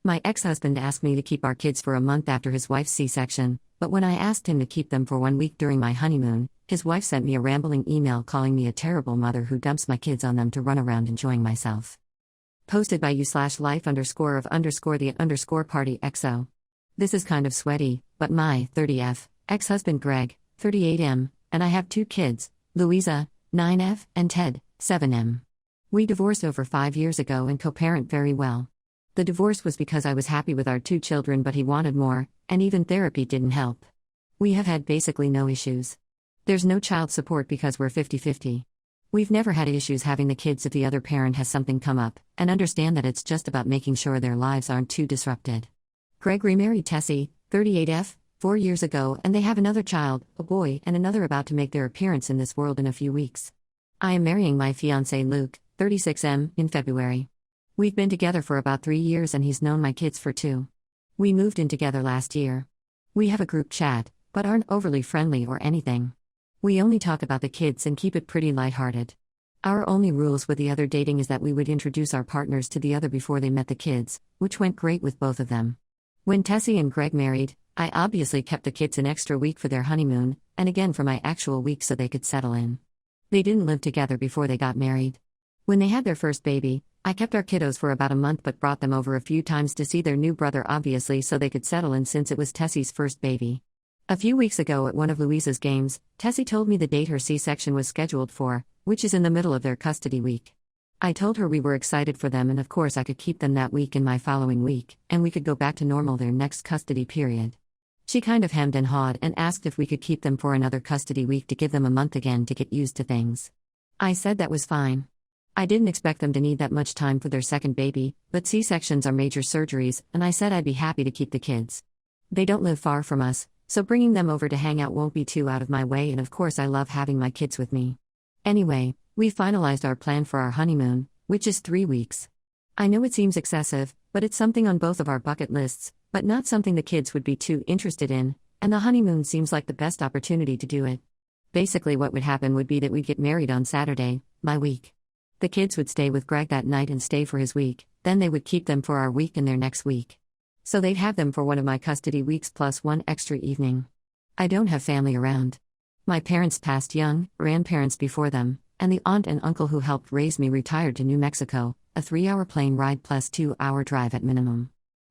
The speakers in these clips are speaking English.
My ex-husband asked me to keep our kids for a month after his wife's C-section, but when I asked him to keep them for 1 week during my honeymoon, his wife sent me a rambling email calling me a terrible mother who dumps my kids on them to run around enjoying myself. Posted by you/life_of_the_party XO. This is kind of sweaty, but my 30F ex-husband Greg, 38M, and I have 2 kids, Louisa, 9F, and Ted, 7M. We divorced over 5 years ago and co-parent very well. The divorce was because I was happy with our 2 children, but he wanted more, and even therapy didn't help. We have had basically no issues. There's no child support because we're 50-50. We've never had issues having the kids if the other parent has something come up, and understand that it's just about making sure their lives aren't too disrupted. Greg remarried Tessie, 38F, 4 years ago, and they have another child, a boy, and another about to make their appearance in this world in a few weeks. I am marrying my fiancé Luke, 36M, in February. We've been together for about 3 years and he's known my kids for 2. We moved in together last year. We have a group chat, but aren't overly friendly or anything. We only talk about the kids and keep it pretty lighthearted. Our only rules with the other dating is that we would introduce our partners to the other before they met the kids, which went great with both of them. When Tessie and Greg married, I obviously kept the kids an extra week for their honeymoon, and again for my actual week so they could settle in. They didn't live together before they got married. When they had their first baby, I kept our kiddos for about a month but brought them over a few times to see their new brother obviously so they could settle in since it was Tessie's first baby. A few weeks ago at one of Louisa's games, Tessie told me the date her C-section was scheduled for, which is in the middle of their custody week. I told her we were excited for them and of course I could keep them that week and my following week, and we could go back to normal their next custody period. She kind of hemmed and hawed and asked if we could keep them for another custody week to give them a month again to get used to things. I said that was fine. I didn't expect them to need that much time for their second baby, but C-sections are major surgeries, and I said I'd be happy to keep the kids. They don't live far from us, so bringing them over to hang out won't be too out of my way, and of course I love having my kids with me. Anyway, we finalized our plan for our honeymoon, which is 3 weeks. I know it seems excessive, but it's something on both of our bucket lists, but not something the kids would be too interested in, and the honeymoon seems like the best opportunity to do it. Basically what would happen would be that we'd get married on Saturday, my week. The kids would stay with Greg that night and stay for his week, then they would keep them for our week and their next week. So they'd have them for one of my custody weeks plus 1 extra evening. I don't have family around. My parents passed young, grandparents before them, and the aunt and uncle who helped raise me retired to New Mexico, a 3-hour plane ride plus 2-hour drive at minimum.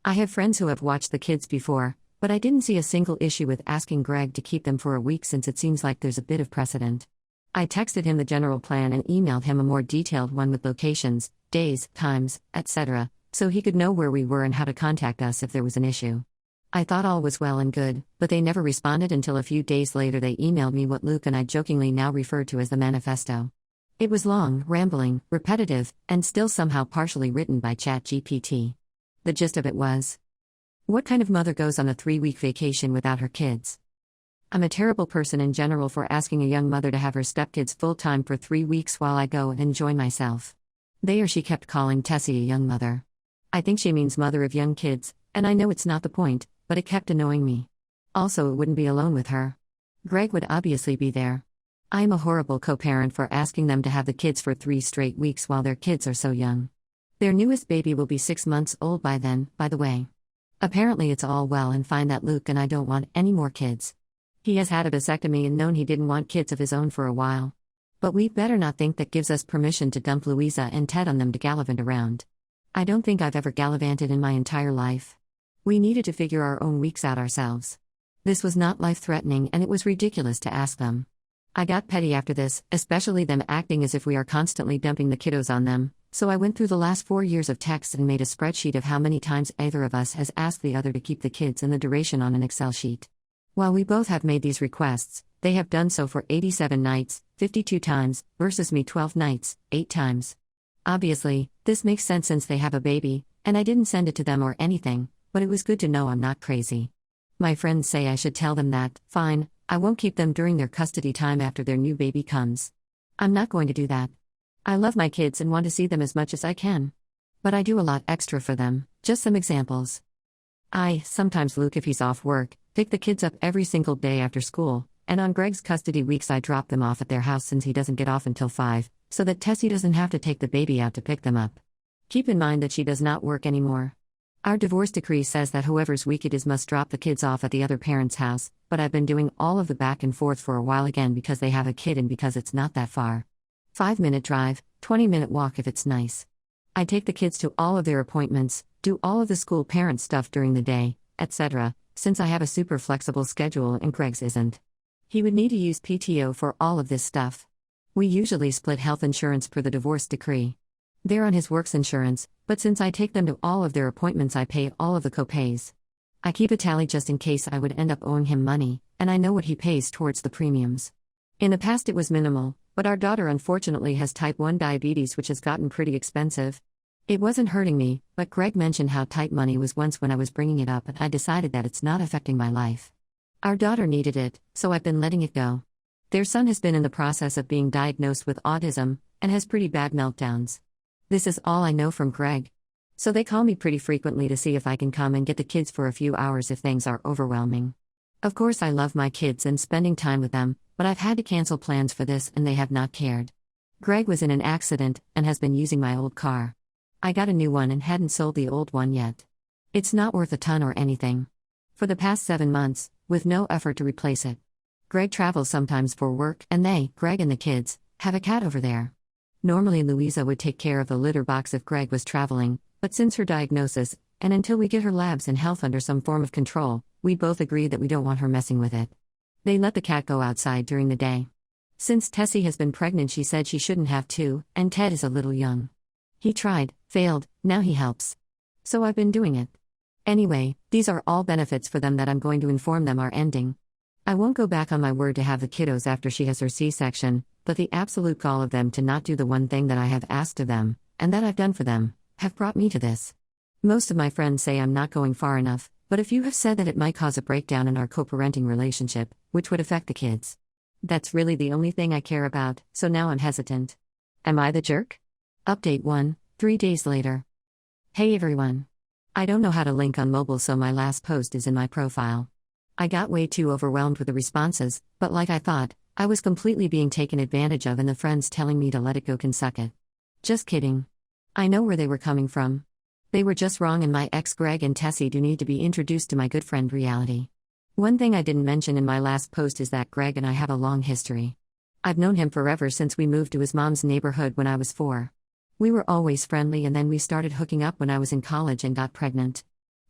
I have friends who have watched the kids before, but I didn't see a single issue with asking Greg to keep them for a week since it seems like there's a bit of precedent. I texted him the general plan and emailed him a more detailed one with locations, days, times, etc., so he could know where we were and how to contact us if there was an issue. I thought all was well and good, but they never responded until a few days later they emailed me what Luke and I jokingly now refer to as the manifesto. It was long, rambling, repetitive, and still somehow partially written by ChatGPT. The gist of it was: what kind of mother goes on a 3-week vacation without her kids? I'm a terrible person in general for asking a young mother to have her stepkids full-time for 3 weeks while I go and enjoy myself. They or she kept calling Tessie a young mother. I think she means mother of young kids, and I know it's not the point, but it kept annoying me. Also, it wouldn't be alone with her. Greg would obviously be there. I am a horrible co-parent for asking them to have the kids for 3 straight weeks while their kids are so young. Their newest baby will be 6 months old by then, by the way. Apparently it's all well and fine that Luke and I don't want any more kids. He has had a vasectomy and known he didn't want kids of his own for a while. But we'd better not think that gives us permission to dump Louisa and Ted on them to gallivant around. I don't think I've ever gallivanted in my entire life. We needed to figure our own weeks out ourselves. This was not life-threatening and it was ridiculous to ask them. I got petty after this, especially them acting as if we are constantly dumping the kiddos on them, so I went through the last 4 years of texts and made a spreadsheet of how many times either of us has asked the other to keep the kids and the duration on an Excel sheet. While we both have made these requests, they have done so for 87 nights, 52 times, versus me 12 nights, 8 times. Obviously, this makes sense since they have a baby, and I didn't send it to them or anything, but it was good to know I'm not crazy. My friends say I should tell them that, fine, I won't keep them during their custody time after their new baby comes. I'm not going to do that. I love my kids and want to see them as much as I can. But I do a lot extra for them, just some examples. Sometimes Luke, if he's off work, pick the kids up every single day after school, and on Greg's custody weeks I drop them off at their house since he doesn't get off until 5, so that Tessie doesn't have to take the baby out to pick them up. Keep in mind that she does not work anymore. Our divorce decree says that whoever's weak it is must drop the kids off at the other parent's house, but I've been doing all of the back and forth for a while again because they have a kid and because it's not that far. 5-minute drive, 20-minute walk if it's nice. I take the kids to all of their appointments, do all of the school parent stuff during the day, etc., since I have a super flexible schedule and Greg's isn't. He would need to use PTO for all of this stuff. We usually split health insurance per the divorce decree. They're on his works insurance, but since I take them to all of their appointments, I pay all of the copays. I keep a tally just in case I would end up owing him money, and I know what he pays towards the premiums. In the past it was minimal, but our daughter unfortunately has type 1 diabetes, which has gotten pretty expensive. It wasn't hurting me, but Greg mentioned how tight money was once when I was bringing it up, and I decided that it's not affecting my life. Our daughter needed it, so I've been letting it go. Their son has been in the process of being diagnosed with autism, and has pretty bad meltdowns. This is all I know from Greg. So they call me pretty frequently to see if I can come and get the kids for a few hours if things are overwhelming. Of course I love my kids and spending time with them, but I've had to cancel plans for this and they have not cared. Greg was in an accident and has been using my old car. I got a new one and hadn't sold the old one yet. It's not worth a ton or anything. For the past 7 months, with no effort to replace it. Greg travels sometimes for work and they, Greg and the kids, have a cat over there. Normally Louisa would take care of the litter box if Greg was traveling, but since her diagnosis, and until we get her labs and health under some form of control, we both agree that we don't want her messing with it. They let the cat go outside during the day. Since Tessie has been pregnant, she said she shouldn't have to, and Ted is a little young. He tried, failed, now he helps. So I've been doing it. Anyway, these are all benefits for them that I'm going to inform them are ending. I won't go back on my word to have the kiddos after she has her C-section, but the absolute gall of them to not do the one thing that I have asked of them, and that I've done for them, have brought me to this. Most of my friends say I'm not going far enough, but if you have said that it might cause a breakdown in our co-parenting relationship, which would affect the kids. That's really the only thing I care about, so now I'm hesitant. Am I the jerk? Update 1, 3 days later. Hey everyone. I don't know how to link on mobile, so my last post is in my profile. I got way too overwhelmed with the responses, but like I thought, I was completely being taken advantage of and the friends telling me to let it go can suck it. Just kidding. I know where they were coming from. They were just wrong and my ex Greg and Tessie do need to be introduced to my good friend reality. One thing I didn't mention in my last post is that Greg and I have a long history. I've known him forever since we moved to his mom's neighborhood when I was 4. We were always friendly and then we started hooking up when I was in college and got pregnant.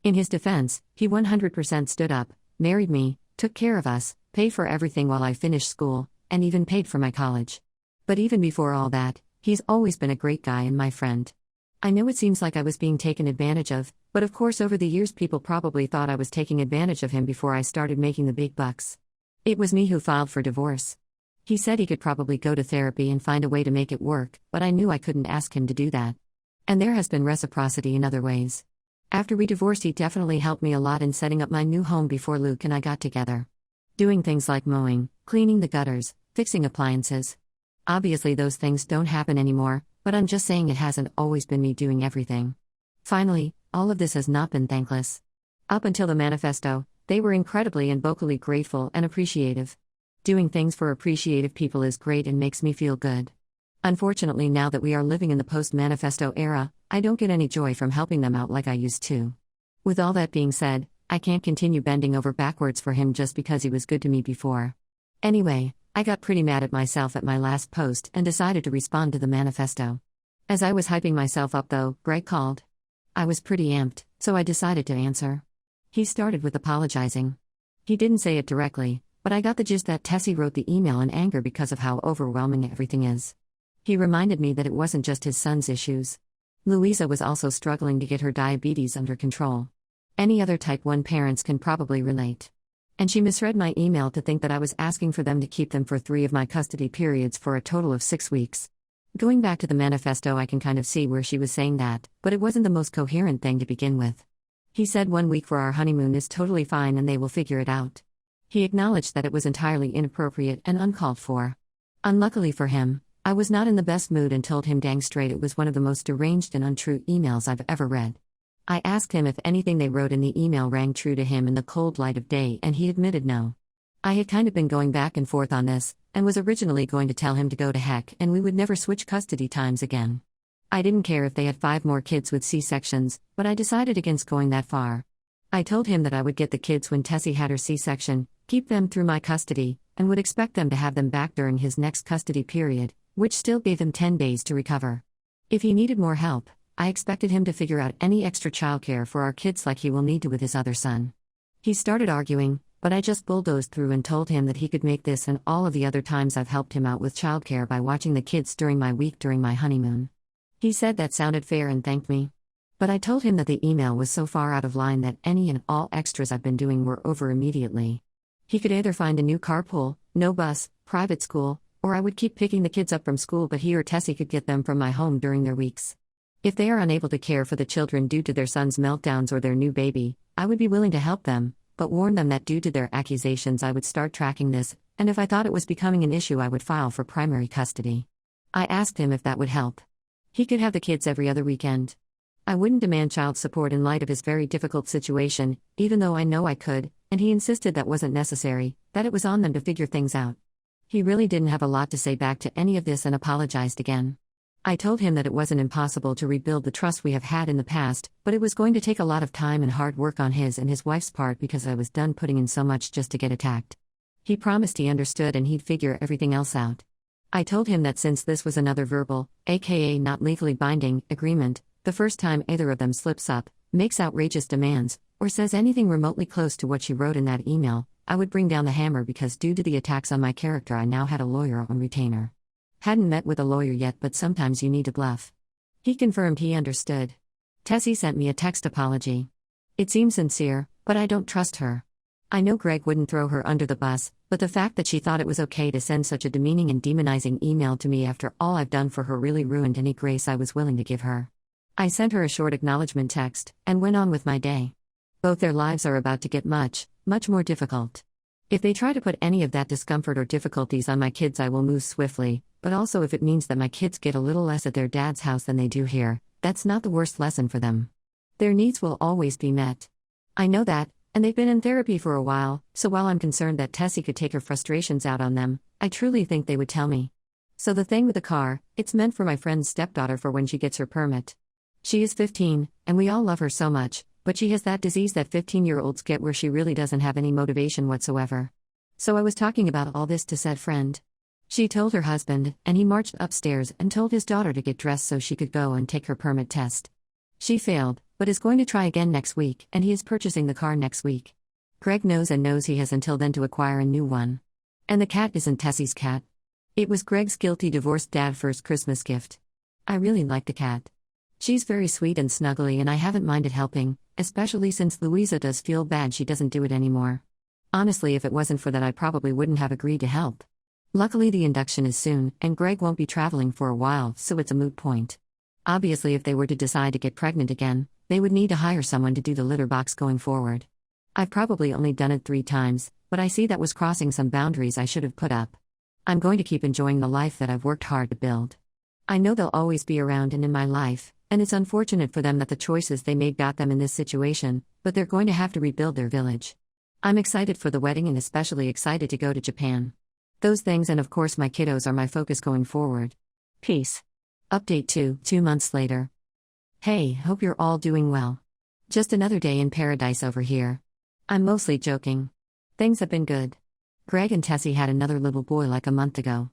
In his defense, he 100% stood up, married me, took care of us, paid for everything while I finished school, and even paid for my college. But even before all that, he's always been a great guy and my friend. I know it seems like I was being taken advantage of, but of course over the years people probably thought I was taking advantage of him before I started making the big bucks. It was me who filed for divorce. He said he could probably go to therapy and find a way to make it work, but I knew I couldn't ask him to do that. And there has been reciprocity in other ways. After we divorced, he definitely helped me a lot in setting up my new home before Luke and I got together. Doing things like mowing, cleaning the gutters, fixing appliances. Obviously those things don't happen anymore, but I'm just saying it hasn't always been me doing everything. Finally, all of this has not been thankless. Up until the manifesto, they were incredibly and vocally grateful and appreciative. Doing things for appreciative people is great and makes me feel good. Unfortunately, now that we are living in the post-manifesto era, I don't get any joy from helping them out like I used to. With all that being said, I can't continue bending over backwards for him just because he was good to me before. Anyway, I got pretty mad at myself at my last post and decided to respond to the manifesto. As I was hyping myself up though, Greg called. I was pretty amped, so I decided to answer. He started with apologizing. He didn't say it directly, but I got the gist that Tessie wrote the email in anger because of how overwhelming everything is. He reminded me that it wasn't just his son's issues. Louisa was also struggling to get her diabetes under control. Any other type 1 parents can probably relate. And she misread my email to think that I was asking for them to keep them for 3 of my custody periods for a total of 6 weeks. Going back to the manifesto, I can kind of see where she was saying that, but it wasn't the most coherent thing to begin with. He said 1 week for our honeymoon is totally fine and they will figure it out. He acknowledged that it was entirely inappropriate and uncalled for. Unluckily for him, I was not in the best mood and told him dang straight it was one of the most deranged and untrue emails I've ever read. I asked him if anything they wrote in the email rang true to him in the cold light of day, and he admitted no. I had kind of been going back and forth on this, and was originally going to tell him to go to heck and we would never switch custody times again. I didn't care if they had 5 more kids with C-sections, but I decided against going that far. I told him that I would get the kids when Tessie had her C-section, keep them through my custody, and would expect them to have them back during his next custody period, which still gave him 10 days to recover. If he needed more help, I expected him to figure out any extra childcare for our kids like he will need to with his other son. He started arguing, but I just bulldozed through and told him that he could make this and all of the other times I've helped him out with childcare by watching the kids during my week during my honeymoon. He said that sounded fair and thanked me. But I told him that the email was so far out of line that any and all extras I've been doing were over immediately. He could either find a new carpool, no bus, private school, or I would keep picking the kids up from school but he or Tessie could get them from my home during their weeks. If they are unable to care for the children due to their son's meltdowns or their new baby, I would be willing to help them, but warn them that due to their accusations I would start tracking this, and if I thought it was becoming an issue I would file for primary custody. I asked him if that would help. He could have the kids every other weekend. I wouldn't demand child support in light of his very difficult situation, even though I know I could, and he insisted that wasn't necessary, that it was on them to figure things out. He really didn't have a lot to say back to any of this and apologized again. I told him that it wasn't impossible to rebuild the trust we have had in the past, but it was going to take a lot of time and hard work on his and his wife's part because I was done putting in so much just to get attacked. He promised he understood and he'd figure everything else out. I told him that since this was another verbal, aka not legally binding, agreement, the first time either of them slips up, makes outrageous demands, or says anything remotely close to what she wrote in that email, I would bring down the hammer because due to the attacks on my character I now had a lawyer on retainer. Hadn't met with a lawyer yet but sometimes you need to bluff. He confirmed he understood. Tessie sent me a text apology. It seems sincere, but I don't trust her. I know Greg wouldn't throw her under the bus, but the fact that she thought it was okay to send such a demeaning and demonizing email to me after all I've done for her really ruined any grace I was willing to give her. I sent her a short acknowledgement text, and went on with my day. Both their lives are about to get much, much more difficult. If they try to put any of that discomfort or difficulties on my kids I will move swiftly, but also if it means that my kids get a little less at their dad's house than they do here, that's not the worst lesson for them. Their needs will always be met. I know that, and they've been in therapy for a while, so while I'm concerned that Tessie could take her frustrations out on them, I truly think they would tell me. So the thing with the car, it's meant for my friend's stepdaughter for when she gets her permit. She is 15, and we all love her so much, but she has that disease that 15-year-olds get where she really doesn't have any motivation whatsoever. So I was talking about all this to said friend. She told her husband, and he marched upstairs and told his daughter to get dressed so she could go and take her permit test. She failed, but is going to try again next week, and he is purchasing the car next week. Greg knows he has until then to acquire a new one. And the cat isn't Tessie's cat. It was Greg's guilty divorced dad's first Christmas gift. I really like the cat. She's very sweet and snuggly and I haven't minded helping, especially since Louisa does feel bad she doesn't do it anymore. Honestly, if it wasn't for that I probably wouldn't have agreed to help. Luckily the induction is soon, and Greg won't be traveling for a while, so it's a moot point. Obviously if they were to decide to get pregnant again, they would need to hire someone to do the litter box going forward. I've probably only done it 3 times, but I see that was crossing some boundaries I should have put up. I'm going to keep enjoying the life that I've worked hard to build. I know they'll always be around and in my life, and it's unfortunate for them that the choices they made got them in this situation, but they're going to have to rebuild their village. I'm excited for the wedding and especially excited to go to Japan. Those things and of course my kiddos are my focus going forward. Peace. Update 2 months later. Hey, hope you're all doing well. Just another day in paradise over here. I'm mostly joking. Things have been good. Greg and Tessie had another little boy like a month ago.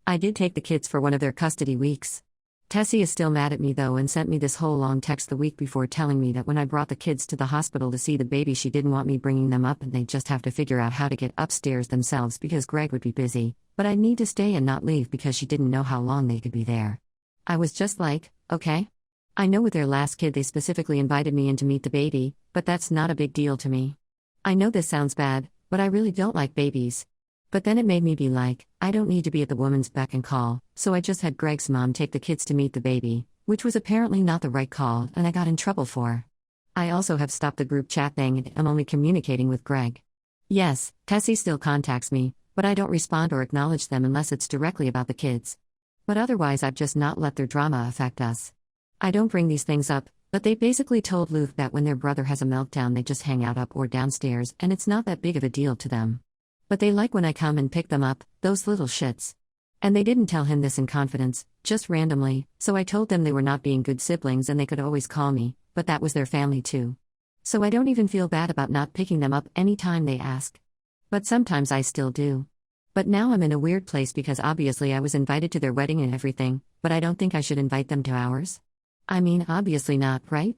I did take the kids for one of their custody weeks. Tessie is still mad at me though and sent me this whole long text the week before telling me that when I brought the kids to the hospital to see the baby she didn't want me bringing them up and they'd just have to figure out how to get upstairs themselves because Greg would be busy, but I'd need to stay and not leave because she didn't know how long they could be there. I was just like, okay. I know with their last kid they specifically invited me in to meet the baby, but that's not a big deal to me. I know this sounds bad, but I really don't like babies. But then it made me be like, I don't need to be at the woman's beck and call, so I just had Greg's mom take the kids to meet the baby, which was apparently not the right call and I got in trouble for. I also have stopped the group chat thing and I'm only communicating with Greg. Yes, Tessie still contacts me, but I don't respond or acknowledge them unless it's directly about the kids. But otherwise I've just not let their drama affect us. I don't bring these things up, but they basically told Luke that when their brother has a meltdown they just hang out up or downstairs and it's not that big of a deal to them. But they like when I come and pick them up, those little shits. And they didn't tell him this in confidence, just randomly, so I told them they were not being good siblings and they could always call me, but that was their family too. So I don't even feel bad about not picking them up any time they ask. But sometimes I still do. But now I'm in a weird place because obviously I was invited to their wedding and everything, but I don't think I should invite them to ours. I mean, obviously not, right?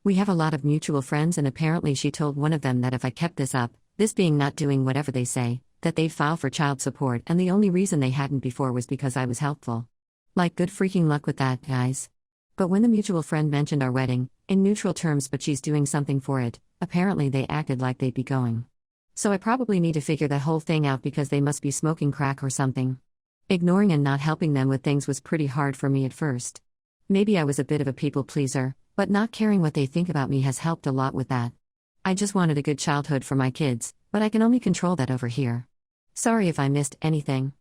We have a lot of mutual friends and apparently she told one of them that if I kept this up, this being not doing whatever they say, that they'd file for child support and the only reason they hadn't before was because I was helpful. Like good freaking luck with that, guys. But when the mutual friend mentioned our wedding, in neutral terms but she's doing something for it, apparently they acted like they'd be going. So I probably need to figure that whole thing out because they must be smoking crack or something. Ignoring and not helping them with things was pretty hard for me at first. Maybe I was a bit of a people pleaser, but not caring what they think about me has helped a lot with that. I just wanted a good childhood for my kids, but I can only control that over here. Sorry if I missed anything.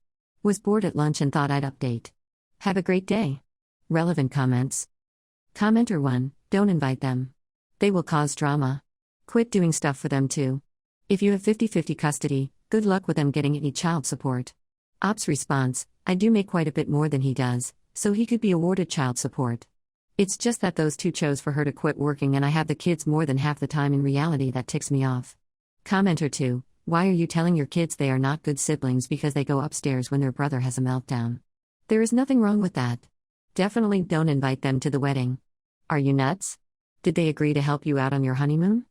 Was bored at lunch and thought I'd update. Have a great day. Relevant comments. Commenter 1, don't invite them. They will cause drama. Quit doing stuff for them too. If you have 50-50 custody, good luck with them getting any child support. Ops response, I do make quite a bit more than he does, so he could be awarded child support. It's just that those two chose for her to quit working and I have the kids more than half the time in reality that ticks me off. Commenter 2, why are you telling your kids they are not good siblings because they go upstairs when their brother has a meltdown? There is nothing wrong with that. Definitely don't invite them to the wedding. Are you nuts? Did they agree to help you out on your honeymoon?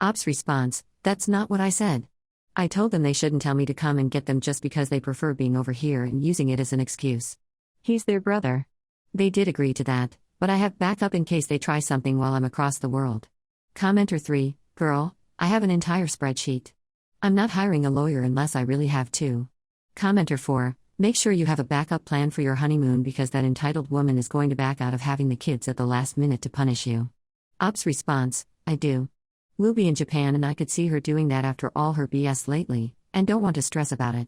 Ops response, that's not what I said. I told them they shouldn't tell me to come and get them just because they prefer being over here and using it as an excuse. He's their brother. They did agree to that, but I have backup in case they try something while I'm across the world. Commenter 3, girl, I have an entire spreadsheet. I'm not hiring a lawyer unless I really have to. Commenter 4, make sure you have a backup plan for your honeymoon because that entitled woman is going to back out of having the kids at the last minute to punish you. Ops response, I do. We'll be in Japan and I could see her doing that after all her BS lately, and don't want to stress about it.